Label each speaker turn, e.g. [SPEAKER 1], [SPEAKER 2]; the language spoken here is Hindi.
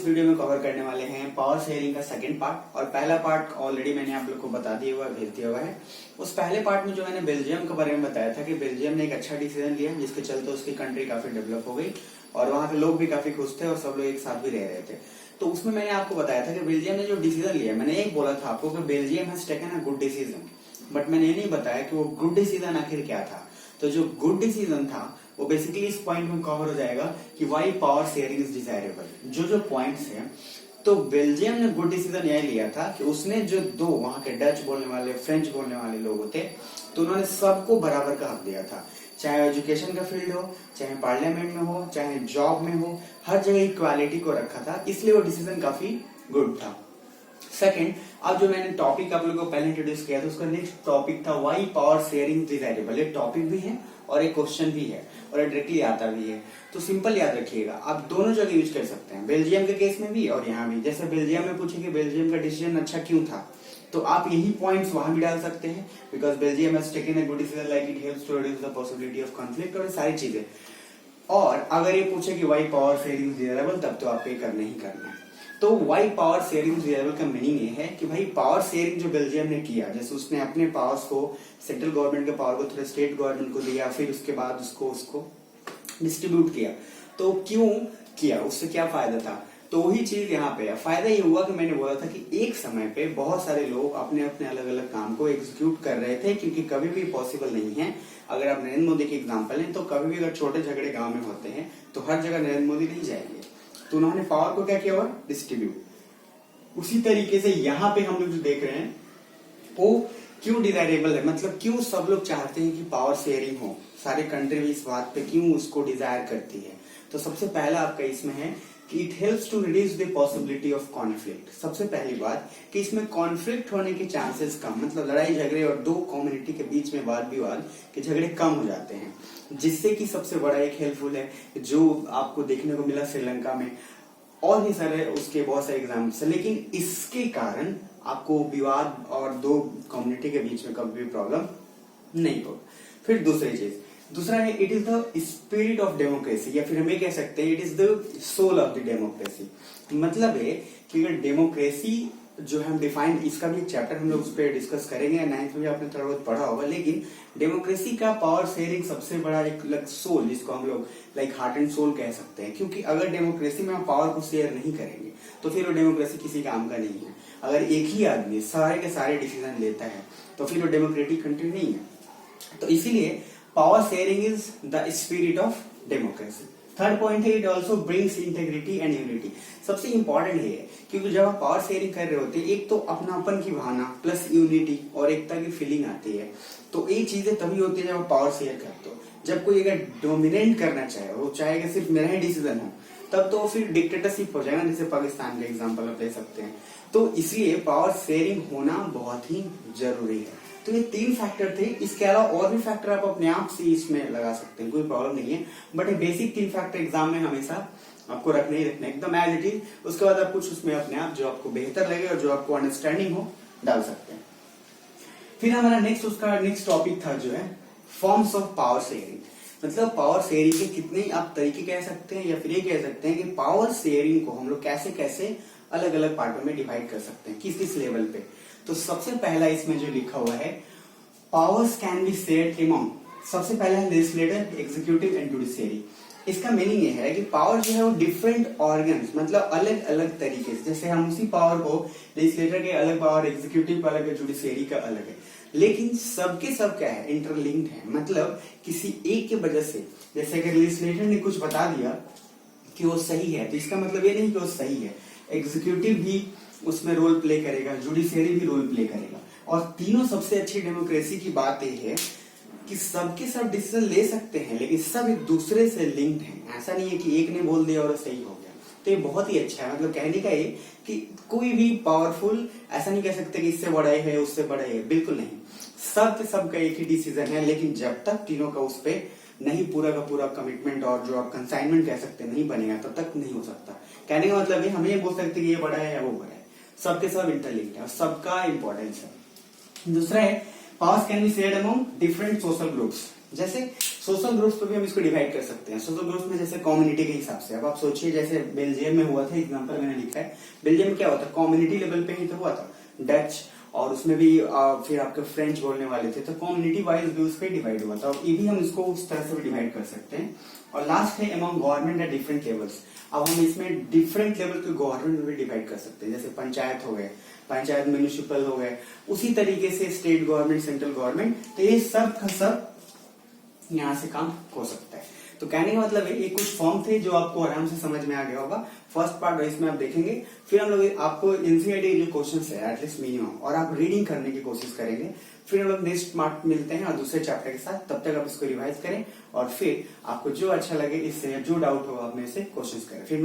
[SPEAKER 1] वीडियो में कवर करने वाले हैं पावर शेयरिंग का सेकंड पार्ट। और पहला पार्ट ऑलरेडी मैंने आप लोग को बता दिया हुआ भेज दिया हुआ है। उस पहले पार्ट में जो मैंने बेल्जियम के बारे में बताया था कि बेल्जियम ने एक अच्छा डिसीजन लिया जिसके चलते उसकी कंट्री काफी डेवलप हो गई और वहां के लोग भी काफी खुश थे और सब लोग एक साथ भी रह रहे थे। तो उसमें मैंने आपको बताया था कि बेल्जियम ने जो डिसीजन लिया, मैंने एक बोला था आपको कि Belgium has taken a good decision, but मैंने ये नहीं बताया कि वो गुड डिसीजन आखिर क्या था। तो जो गुड डिसीजन था वो बेसिकली इस पॉइंट में कवर हो जाएगा कि why power sharing is desirable. जो पॉइंट्स हैं, तो बेल्जियम ने गुड डिसीजन यह लिया था कि उसने जो दो वहां के डच बोलने वाले, फ्रेंच बोलने वाले लोग होते, तो उन्होंने सबको बराबर का हक दिया था, चाहे एजुकेशन का फील्ड हो, चाहे पार्लियामेंट में हो, चाहे जॉब में हो, हर जगह इक्वालिटी को रखा था। इसलिए वो डिसीजन काफी गुड था। सेकंड, अब जो मैंने टॉपिक आप लोगों को पहले इंट्रोड्यूस किया था उसका नेक्स्ट टॉपिक था वाई पावर शेयरिंग डिजायरेबल। ये टॉपिक भी है और एक क्वेश्चन भी है और डायरेक्टली आता भी है। तो सिंपल याद रखिएगा, आप दोनों जगह यूज कर सकते हैं, बेल्जियम के केस में भी और यहाँ भी। जैसे बेल्जियम में पूछे कि बेल्जियम का डिसीजन अच्छा क्यों था, तो आप यही पॉइंट्स वहां भी डाल सकते हैं, because Belgium has taken a good decision like it helps to reduce the possibility of conflict और सारी चीजें। और अगर ये पूछे कि वाई पावर शेयरिंग डिजायरेबल, तब तो आपको ये करना ही करना है। तो वाई पावर शेयरिंग डिजायरेबल का मीनिंग ये है कि भाई पावर शेयरिंग जो बेल्जियम ने किया, जैसे उसने अपने पावर्स को, सेंट्रल गवर्नमेंट के पावर को थोड़ा स्टेट गवर्नमेंट को दिया, फिर उसके बाद उसको डिस्ट्रीब्यूट किया। तो क्यों किया, उससे क्या फायदा था? तो वही चीज यहाँ पे है। फायदा ये हुआ कि मैंने बोला था कि एक समय पे बहुत सारे लोग अपने अपने अलग अलग काम को एग्जीक्यूट कर रहे थे, क्योंकि कभी भी पॉसिबल नहीं है। अगर आप नरेंद्र मोदी की एग्जाम्पल लें तो कभी भी अगर छोटे झगड़े गांव में होते हैं तो हर जगह नरेंद्र मोदी नहीं जाएंगे, तो उन्होंने पावर को क्या किया हुआ, डिस्ट्रीब्यूट। उसी तरीके से यहाँ पे हम लोग जो देख रहे हैं वो क्यों डिजायरेबल है, मतलब क्यों सब लोग चाहते हैं कि पावर शेयरिंग हो, सारे कंट्री भी इस बात पे क्यों उसको डिजायर करती है। तो सबसे पहला आपका इसमें है कि it helps to reduce the possibility of conflict. सबसे पहली बात कि इसमें कॉन्फ्लिक्ट होने के चांसेस कम, मतलब लड़ाई झगड़े और दो कम्युनिटी के बीच में वाद विवाद के झगड़े कम हो जाते हैं, जिससे कि सबसे बड़ा एक हेल्पफुल है जो आपको देखने को मिला श्रीलंका में, और भी सारे उसके बहुत सारे एग्जाम्पल्स हैं। लेकिन इसके कारण आपको विवाद और दो कम्युनिटी के बीच में कभी भी प्रॉब्लम नहीं हो। फिर दूसरा है it is the spirit of democracy, या फिर हम ये कह सकते हैं it is the soul of the democracy. मतलब है कि अगर डेमोक्रेसी जो हम डिफाइन, इसका भी चैप्टर हम लोग उस पर डिस्कस करेंगे, 9th में भी आपने थोड़ा बहुत पढ़ा होगा। लेकिन डेमोक्रेसी का पावर शेयरिंग सबसे बड़ा एक सोल, जिसको हम लोग लाइक हार्ट एंड सोल कह सकते हैं, क्योंकि अगर डेमोक्रेसी में हम पावर को शेयर नहीं करेंगे तो फिर वो डेमोक्रेसी किसी काम का नहीं है। अगर एक ही आदमी सारे के सारे डिसीजन लेता है तो फिर वो डेमोक्रेटिक कंट्री नहीं है। तो इसीलिए power sharing is the spirit of democracy. Third point है it also brings integrity and unity. सबसे इंपॉर्टेंट है क्योंकि जब आप पावर शेयरिंग कर रहे होते हैं, एक तो अपनापन की भावना प्लस यूनिटी और एकता की फीलिंग आती है। तो ये चीजें तभी होती है जब आप पावर शेयर करते हो। जब कोई अगर डोमिनेट करना चाहे, वो चाहेगा सिर्फ मेरा ही डिसीजन हो, तब तो फिर डिक्टेटरशिप हो जाएगा, जैसे पाकिस्तान का एग्जाम्पल आप ले सकते हैं। तो इसलिए पावर शेयरिंग होना बहुत ही जरूरी है। तो ये 3 फैक्टर थे। इसके अलावा और भी फैक्टर आप अपने आप से इसमें लगा सकते हैं, कोई प्रॉब्लम नहीं है, बट ये बेसिक 3 फैक्टर एग्जाम में हमेशा आपको रखने ही रखने, एकदम एज इट इज। उसके बाद आप कुछ उसमें अपने आप जो आपको बेहतर लगे और जो आपको अंडरस्टैंडिंग हो डाल सकते हैं। फिर हमारा नेक्स्ट टॉपिक था जो है फॉर्म्स ऑफ पावर शेयरिंग। मतलब पावर शेयरिंग के कितने आप तरीके कह सकते हैं, या फिर ये कह सकते हैं कि पावर शेयरिंग को हम लोग कैसे कैसे अलग अलग पार्टों में डिवाइड कर सकते हैं, किस किस लेवल पे। तो सबसे पहला इसमें जो लिखा हुआ है powers can be shared among. सबसे पहला है लेजिस्लेटर, एग्जीक्यूटिव एंड जुडिशियरी। इसका मीनिंग ये है कि पावर जो है वो डिफरेंट ऑर्गन्स, मतलब अलग अलग तरीके से, जैसे हम उसी पावर को लेजिस्लेटर के अलग पावर, एग्जीक्यूटिव का अलग है, जुडिशियरी का अलग है, लेकिन सबके सब क्या है, इंटरलिंक्ड है। मतलब किसी एक की वजह से, जैसे अगर लेजिस्लेटर ने कुछ बता दिया कि वो सही है, तो इसका मतलब ये नहीं कि वो सही है, एग्जीक्यूटिव भी उसमें रोल प्ले करेगा, जुडिशियरी भी रोल प्ले करेगा। और तीनों सबसे अच्छी डेमोक्रेसी की बात यह है कि सबके सब डिसीजन ले सकते हैं, लेकिन सब एक दूसरे से लिंक्ड हैं। ऐसा नहीं है कि एक ने बोल दिया और सही हो गया। तो ये बहुत ही अच्छा है। मतलब कहने का ये कि कोई भी पावरफुल ऐसा नहीं कह सकते कि इससे बड़ा है उससे बड़ा है, बिल्कुल नहीं। सबका एक ही डिसीजन है, लेकिन जब तक तीनों का उस पर नहीं पूरा का पूरा कमिटमेंट और जो आप कंसाइनमेंट कह सकते हैं नहीं बनेगा, तब तक नहीं हो सकता। कहने का मतलब है हम ये बोल सकते कि ये बड़ा है या वो बड़ा है, सबके सब इंटरलिंक्ड है और सबका इंपॉर्टेंस है। दूसरा है powers can be shared among different social groups. जैसे सोशल ग्रुप्स पे भी हम इसको डिवाइड कर सकते हैं। सोशल ग्रुप्स में जैसे कम्युनिटी के हिसाब से, अब आप सोचिए जैसे बेल्जियम में हुआ था, एग्जांपल मैंने लिखा है, बेल्जियम में क्या हुआ था, कम्युनिटी लेवल पे ही तो हुआ था, डच, और उसमें भी फिर आपके फ्रेंच बोलने वाले थे, तो कम्युनिटी वाइज भी उस पर डिवाइड हुआ था, और ये भी हम इसको उस तरह से भी डिवाइड कर सकते हैं। और लास्ट है among government at different levels. अब हम इसमें डिफरेंट लेवल के गवर्नमेंट में भी डिवाइड कर सकते हैं, जैसे पंचायत हो गए, पंचायत म्यूनिसिपल हो गए, उसी तरीके से स्टेट गवर्नमेंट, सेंट्रल गवर्नमेंट, तो ये सब का सब यहाँ से काम हो सकता है। तो कहने का मतलब है ये कुछ फॉर्म थे जो आपको आराम से समझ में आ गया होगा। फर्स्ट पार्ट इसमें आप देखेंगे, फिर हम लोग आपको एनसीईआरटी जो क्वेश्चन है एटलीस्ट मिनिमम, और आप रीडिंग करने की कोशिश करेंगे। फिर हम लोग नेक्स्ट पार्ट मिलते हैं और दूसरे चैप्टर के साथ, तब तक आप इसको रिवाइज करें और फिर आपको जो अच्छा लगे इससे जो डाउट हो आप मेरे से क्वेश्चन करें। फिर